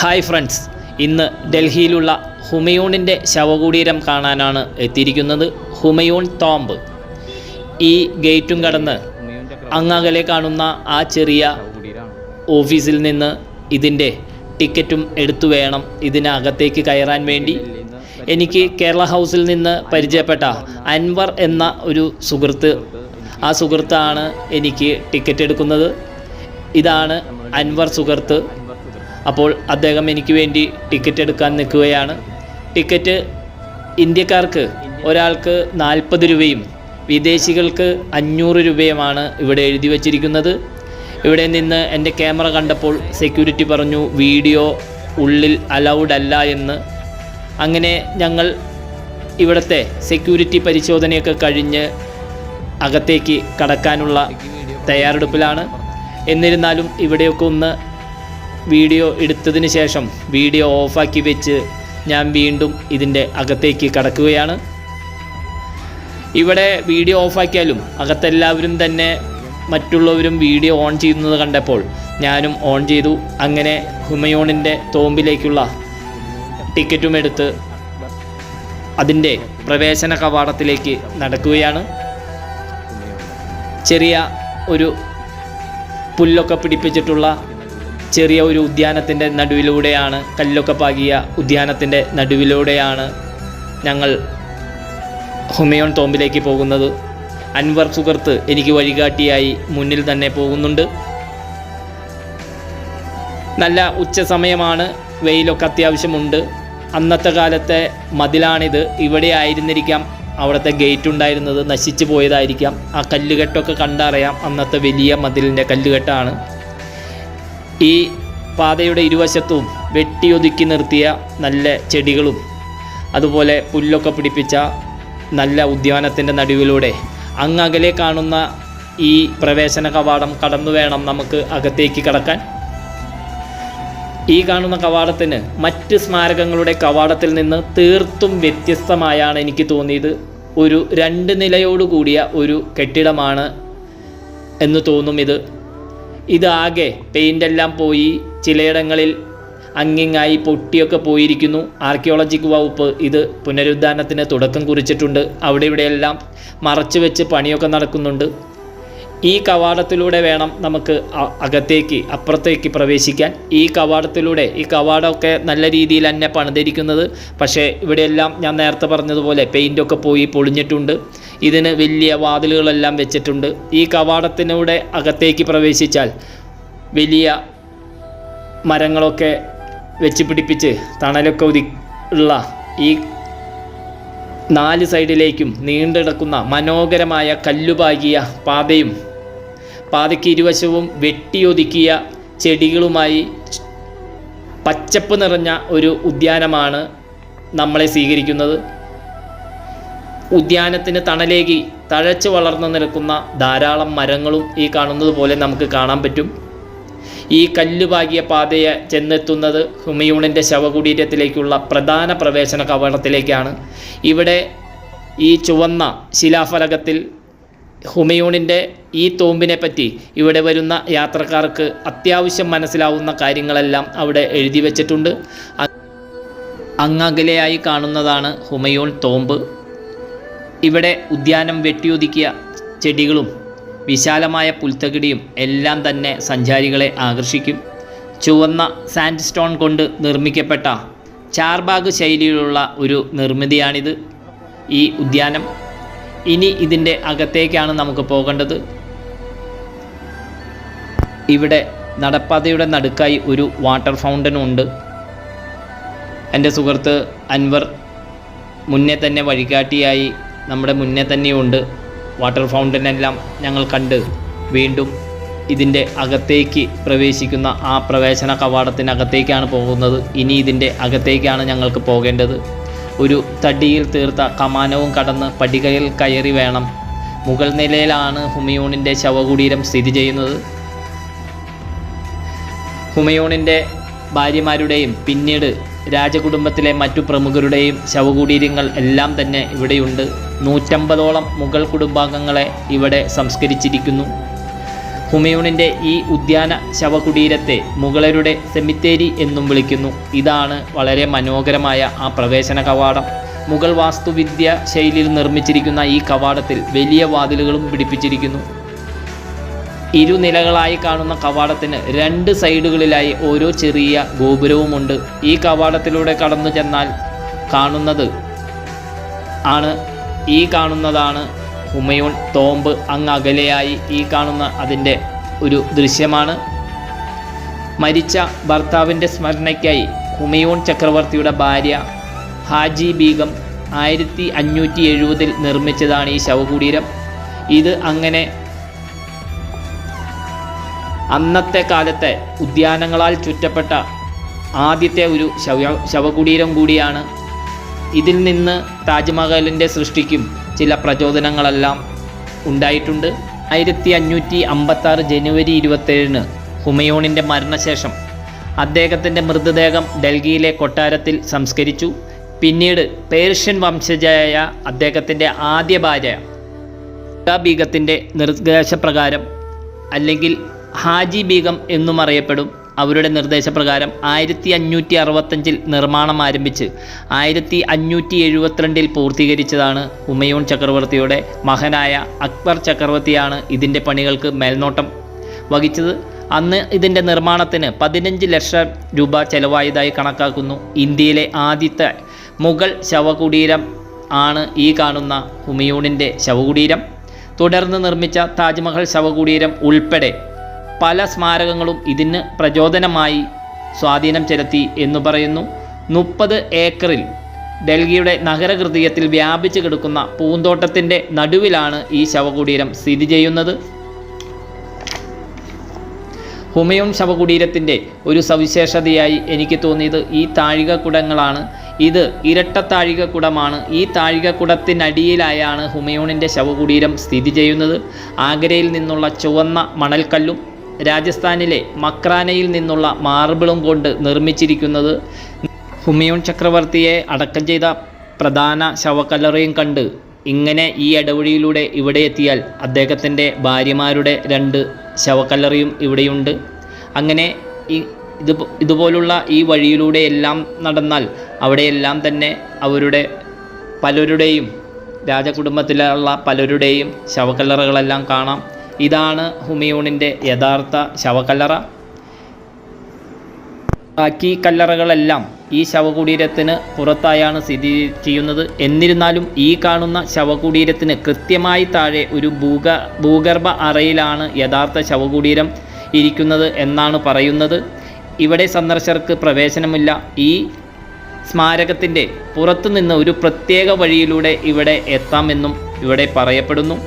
Hi friends, ഇന്ന് ഡൽഹിയിലുള്ള ഹുമയൂണിൻ്റെ ശവകുടീരം കാണാനാണ് എത്തിയിരിക്കുന്നത്. ഹുമയൂൺ ടോംബ്. ഈ ഗേറ്റും കടന്ന് അങ്ങകലെ കാണുന്ന ആ ചെറിയ ഓഫീസിൽ നിന്ന് ഇതിൻ്റെ ടിക്കറ്റും എടുത്തു വേണം ഇതിനകത്തേക്ക് കയറാൻ വേണ്ടി. എനിക്ക് കേരള ഹൗസിൽ നിന്ന് പരിചയപ്പെട്ട അൻവർ എന്ന ഒരു സുഹൃത്ത്, ആ സുഹൃത്താണ് എനിക്ക് ടിക്കറ്റ് എടുക്കുന്നത്. ഇതാണ് അൻവർ സുഹൃത്ത്. അപ്പോൾ അദ്ദേഹം എനിക്ക് വേണ്ടി ടിക്കറ്റ് എടുക്കാൻ നിൽക്കുകയാണ്. ടിക്കറ്റ് ഇന്ത്യക്കാർക്ക് ഒരാൾക്ക് 40 രൂപയും വിദേശികൾക്ക് 500 രൂപയുമാണ് ഇവിടെ എഴുതി വച്ചിരിക്കുന്നത്. ഇവിടെ നിന്ന് എൻ്റെ ക്യാമറ കണ്ടപ്പോൾ സെക്യൂരിറ്റി പറഞ്ഞു വീഡിയോ ഉള്ളിൽ അലൗഡ് അല്ല എന്ന്. അങ്ങനെ ഞങ്ങൾ ഇവിടുത്തെ സെക്യൂരിറ്റി പരിശോധനയൊക്കെ കഴിഞ്ഞ് അകത്തേക്ക് കടക്കാനുള്ള തയ്യാറെടുപ്പിലാണ്. എന്നിരുന്നാലും ഇവിടെയൊക്കെ ഒന്ന് വീഡിയോ എടുത്തതിന് ശേഷം വീഡിയോ ഓഫാക്കി വെച്ച് ഞാൻ വീണ്ടും ഇതിൻ്റെ അകത്തേക്ക് കടക്കുകയാണ്. ഇവിടെ വീഡിയോ ഓഫാക്കിയാലും അകത്തെല്ലാവരും തന്നെ മറ്റുള്ളവരും വീഡിയോ ഓൺ ചെയ്യുന്നത് കണ്ടപ്പോൾ ഞാനും ഓൺ ചെയ്തു. അങ്ങനെ ഹുമയൂണിൻ്റെ ടോംബിലേക്കുള്ള ടിക്കറ്റും എടുത്ത് അതിൻ്റെ പ്രവേശന കവാടത്തിലേക്ക് നടക്കുകയാണ്. ചെറിയ ഒരു പുല്ലൊക്കെ പിടിപ്പിച്ചിട്ടുള്ള ചെറിയ ഒരു ഉദ്യാനത്തിൻ്റെ നടുവിലൂടെയാണ്, കല്ലൊക്കെ പാകിയ ഉദ്യാനത്തിൻ്റെ നടുവിലൂടെയാണ് ഞങ്ങൾ ഹുമയൂൺ ടോംബിലേക്ക് പോകുന്നത്. അൻവർ സുഹൃത്ത് എനിക്ക് വഴികാട്ടിയായി മുന്നിൽ തന്നെ പോകുന്നുണ്ട്. നല്ല ഉച്ച സമയമാണ്, വെയിലൊക്കെ അത്യാവശ്യമുണ്ട്. അന്നത്തെ കാലത്തെ മതിലാണിത്. ഇവിടെ ആയിരുന്നിരിക്കാം അവിടുത്തെ ഗേറ്റ് ഉണ്ടായിരുന്നത്, നശിച്ചു പോയതായിരിക്കാം. ആ കല്ലുകെട്ടൊക്കെ കണ്ടറിയാം, അന്നത്തെ വലിയ മതിലിൻ്റെ കല്ലുകെട്ടാണ്. ഈ പാതയുടെ ഇരുവശത്തും വെട്ടിയൊതുക്കി നിർത്തിയ നല്ല ചെടികളും അതുപോലെ പുല്ലൊക്കെ പിടിപ്പിച്ച നല്ല ഉദ്യാനത്തിൻ്റെ നടുവിലൂടെ അങ്ങകലെ കാണുന്ന ഈ പ്രവേശന കവാടം കടന്നു വേണം നമുക്ക് അകത്തേക്ക് കടക്കാൻ. ഈ കാണുന്ന കവാടത്തിന് മറ്റ് സ്മാരകങ്ങളുടെ കവാടത്തിൽ നിന്ന് തീർത്തും വ്യത്യസ്തമായാണ് എനിക്ക് തോന്നിയത്. ഒരു 2 നിലയോട് കൂടിയ ഒരു കെട്ടിടമാണ് എന്ന് തോന്നും. ഇതാകെ പെയിൻ്റെല്ലാം പോയി, ചിലയിടങ്ങളിൽ അങ്ങിങ്ങായി പൊട്ടിയൊക്കെ പോയിരിക്കുന്നു. ആർക്കിയോളജിക് വകുപ്പ് ഇത് പുനരുദ്ധാരണത്തിന് തുടക്കം കുറിച്ചിട്ടുണ്ട്. അവിടെ ഇവിടെയെല്ലാം മറച്ചു വെച്ച് പണിയൊക്കെ നടക്കുന്നുണ്ട്. ഈ കവാടത്തിലൂടെ വേണം നമുക്ക് അകത്തേക്ക് അപ്പുറത്തേക്ക് പ്രവേശിക്കാൻ. ഈ കവാടമൊക്കെ നല്ല രീതിയിൽ തന്നെ പണിതിരിക്കുന്നത്. പക്ഷേ ഇവിടെയെല്ലാം ഞാൻ നേരത്തെ പറഞ്ഞതുപോലെ പെയിൻ്റൊക്കെ പോയി പൊളിഞ്ഞിട്ടുണ്ട്. ഇതിന് വലിയ വാതിലുകളെല്ലാം വെച്ചിട്ടുണ്ട്. ഈ കവാടത്തിലൂടെ അകത്തേക്ക് പ്രവേശിച്ചാൽ വലിയ മരങ്ങളൊക്കെ വെച്ച് പിടിപ്പിച്ച് തണലൊക്കെ ഉള്ള ഈ 4 സൈഡിലേക്കും നീണ്ടുകിടക്കുന്ന മനോഹരമായ കല്ലുപാകിയ പാതയും പാതയ്ക്ക് ഇരുവശവും വെട്ടിയൊതുക്കിയ ചെടികളുമായി പച്ചപ്പ് നിറഞ്ഞ ഒരു ഉദ്യാനമാണ് നമ്മളെ സ്വീകരിക്കുന്നത്. ഉദ്യാനത്തിന് തണലേകി തഴച്ചു വളർന്നു നിൽക്കുന്ന ധാരാളം മരങ്ങളും ഈ കാണുന്നത് പോലെ നമുക്ക് കാണാൻ പറ്റും. ഈ കല്ലുപാകിയ പാതയെ ചെന്നെത്തുന്നത് ഹുമയൂണിൻ്റെ ശവകുടീരത്തിലേക്കുള്ള പ്രധാന പ്രവേശന കവാടത്തിലേക്കാണ്. ഇവിടെ ഈ ചുവന്ന ശിലാഫലകത്തിൽ ഹുമയൂണിൻ്റെ ഈ ടോംബിനെ പറ്റി ഇവിടെ വരുന്ന യാത്രക്കാർക്ക് അത്യാവശ്യം മനസ്സിലാവുന്ന കാര്യങ്ങളെല്ലാം അവിടെ എഴുതി വച്ചിട്ടുണ്ട്. അങ്ങകലെയായി കാണുന്നതാണ് ഹുമയൂൺ ടോംബ്. ഇവിടെ ഉദ്യാനം വെട്ടിയൊതുക്കിയ ചെടികളും വിശാലമായ പുൽത്തകിടിയും എല്ലാം തന്നെ സഞ്ചാരികളെ ആകർഷിക്കും. ചുവന്ന സാൻഡ് സ്റ്റോൺ കൊണ്ട് നിർമ്മിക്കപ്പെട്ട ചാർബാഗ് ശൈലിയിലുള്ള ഒരു നിർമ്മിതിയാണിത്, ഈ ഉദ്യാനം. ഇനി ഇതിൻ്റെ അകത്തേക്കാണ് നമുക്ക് പോകേണ്ടത്. ഇവിടെ നടപ്പാതയുടെ നടുക്കായി ഒരു വാട്ടർ ഫൗണ്ടനും ഉണ്ട്. എൻ്റെ സുഹൃത്ത് അൻവർ മുന്നേ തന്നെ വഴികാട്ടിയായി നമ്മുടെ മുന്നേ തന്നെയുണ്ട്. വാട്ടർ ഫൗണ്ടനെല്ലാം ഞങ്ങൾ കണ്ട് വീണ്ടും ഇതിൻ്റെ അകത്തേക്ക് പ്രവേശിക്കുന്ന ആ പ്രവേശന കവാടത്തിനകത്തേക്കാണ് പോകുന്നത്. ഇനി ഇതിൻ്റെ അകത്തേക്കാണ് ഞങ്ങൾക്ക് പോകേണ്ടത്. ഒരു തടിയിൽ തീർത്ത കമാനവും കടന്ന് പടികയിൽ കയറി വേണം. മുകൾ നിലയിലാണ് ഹുമയൂണിൻ്റെ ശവകുടീരം സ്ഥിതി ചെയ്യുന്നത്. ഹുമയൂണിൻ്റെ ഭാര്യമാരുടെയും പിന്നീട് രാജകുടുംബത്തിലെ മറ്റു പ്രമുഖരുടെയും ശവകുടീരങ്ങൾ എല്ലാം തന്നെ ഇവിടെയുണ്ട്. 150ഓളം മുഗൾ കുടുംബാംഗങ്ങളെ ഇവിടെ സംസ്കരിച്ചിരിക്കുന്നു. ഹുമയൂണിൻ്റെ ഈ ഉദ്യാന ശവകുടീരത്തെ മുഗളരുടെ സെമിത്തേരി എന്നും വിളിക്കുന്നു. ഇതാണ് വളരെ മനോഹരമായ ആ പ്രവേശന കവാടം. മുഗൾ വാസ്തുവിദ്യ ശൈലിയിൽ നിർമ്മിച്ചിരിക്കുന്ന ഈ കവാടത്തിൽ വലിയ വാതിലുകളും പിടിപ്പിച്ചിരിക്കുന്നു. ഇരുനിലകളായി കാണുന്ന കവാടത്തിന് 2 സൈഡുകളിലായി ഓരോ ചെറിയ ഗോപുരവുമുണ്ട്. ഈ കവാടത്തിലൂടെ കടന്നു ചെന്നാൽ കാണുന്നതാണ് ഹുമയൂൺ തോമ്പ്. അങ്ങ് അകലെയായി ഈ കാണുന്ന അതിൻ്റെ ഒരു ദൃശ്യമാണ്. മരിച്ച ഭർത്താവിൻ്റെ സ്മരണയ്ക്കായി ഹുമയൂൺ ചക്രവർത്തിയുടെ ഭാര്യ ഹാജി ബീഗം 1570 നിർമ്മിച്ചതാണ് ഈ ശവകുടീരം. ഇത് അങ്ങനെ അന്നത്തെ കാലത്തെ ഉദ്യാനങ്ങളാൽ ചുറ്റപ്പെട്ട ആദ്യത്തെ ഒരു ശവകുടീരം കൂടിയാണ്. ഇതിൽ നിന്ന് താജ്മഹലിൻ്റെ സൃഷ്ടിക്കും ചില പ്രചോദനങ്ങളെല്ലാം ഉണ്ടായിട്ടുണ്ട്. 1556 ജനുവരി 27 ഹുമയൂണിൻ്റെ മരണശേഷം അദ്ദേഹത്തിൻ്റെ മൃതദേഹം ഡൽഹിയിലെ കൊട്ടാരത്തിൽ സംസ്കരിച്ചു. പിന്നീട് പേർഷ്യൻ വംശജയായ അദ്ദേഹത്തിൻ്റെ ആദ്യ ഭാര്യ ബീഗത്തിൻ്റെ നിർദ്ദേശപ്രകാരം, അല്ലെങ്കിൽ ഹാജി ബീഗം എന്നും അറിയപ്പെടും, അവരുടെ നിർദ്ദേശപ്രകാരം 1565 നിർമ്മാണം ആരംഭിച്ച് 1572 പൂർത്തീകരിച്ചതാണ്. ഹുമയൂൺ ചക്രവർത്തിയുടെ മകനായ അക്ബർ ചക്രവർത്തിയാണ് ഇതിൻ്റെ പണികൾക്ക് മേൽനോട്ടം വഹിച്ചത്. അന്ന് ഇതിൻ്റെ നിർമ്മാണത്തിന് 15 ലക്ഷം രൂപ ചെലവായതായി കണക്കാക്കുന്നു. ഇന്ത്യയിലെ ആദ്യത്തെ മുഗൾ ശവകുടീരം ആണ് ഈ കാണുന്ന ഹുമയൂണിൻ്റെ ശവകുടീരം. തുടർന്ന് നിർമ്മിച്ച താജ്മഹൽ ശവകുടീരം ഉൾപ്പെടെ പല സ്മാരകങ്ങളും ഇതിന് പ്രചോദനമായി സ്വാധീനം ചെലുത്തി എന്നു പറയുന്നു. 30 ഏക്കറിൽ ഡൽഹിയുടെ നഗരഹൃദയത്തിൽ വ്യാപിച്ചു കിടക്കുന്ന പൂന്തോട്ടത്തിൻ്റെ നടുവിലാണ് ഈ ശവകുടീരം സ്ഥിതി ചെയ്യുന്നത്. ഹുമയൂൺ ശവകുടീരത്തിൻ്റെ ഒരു സവിശേഷതയായി എനിക്ക് തോന്നിയത് ഈ താഴികക്കുടങ്ങളാണ്. ഇത് ഇരട്ട താഴികക്കുടമാണ്. ഈ താഴികക്കുടത്തിനടിയിലായാണ് ഹുമയൂണിൻ്റെ ശവകുടീരം സ്ഥിതി ചെയ്യുന്നത്. ആഗ്രയിൽ നിന്നുള്ള ചുവന്ന മണൽക്കല്ലും രാജസ്ഥാനിലെ മക്രാനയിൽ നിന്നുള്ള മാർബിളും കൊണ്ട് നിർമ്മിച്ചിരിക്കുന്നത്. ഹുമയൂൺ ചക്രവർത്തിയെ അടക്കം ചെയ്ത പ്രധാന ശവക്കല്ലറയും കണ്ട് ഇങ്ങനെ ഈ ഇടവഴിയിലൂടെ ഇവിടെ എത്തിയാൽ അദ്ദേഹത്തിൻ്റെ ഭാര്യമാരുടെ 2 ശവക്കല്ലറയും ഇവിടെയുണ്ട്. അങ്ങനെ ഇതുപോലുള്ള ഈ വഴിയിലൂടെ എല്ലാം നടന്നാൽ അവിടെയെല്ലാം തന്നെ പലരുടെയും രാജകുടുംബത്തിലുള്ള പലരുടെയും ശവക്കല്ലറകളെല്ലാം കാണാം. ഇതാണ് ഹുമയൂണിൻ്റെ യഥാർത്ഥ ശവക്കല്ലറ. ബാക്കി കല്ലറകളെല്ലാം ഈ ശവകുടീരത്തിന് പുറത്തായാണ് സ്ഥിതി ചെയ്യുന്നത്. എന്നിരുന്നാലും ഈ കാണുന്ന ശവകുടീരത്തിന് കൃത്യമായി താഴെ ഒരു ഭൂഗർഭ അറയിലാണ് യഥാർത്ഥ ശവകുടീരം ഇരിക്കുന്നത് എന്നാണ് പറയുന്നത്. ഇവിടെ സന്ദർശകർക്ക് പ്രവേശനമില്ല. ഈ സ്മാരകത്തിൻ്റെ പുറത്തുനിന്ന് ഒരു പ്രത്യേക വഴിയിലൂടെ ഇവിടെ എത്താമെന്നും ഇവിടെ പറയപ്പെടുന്നു.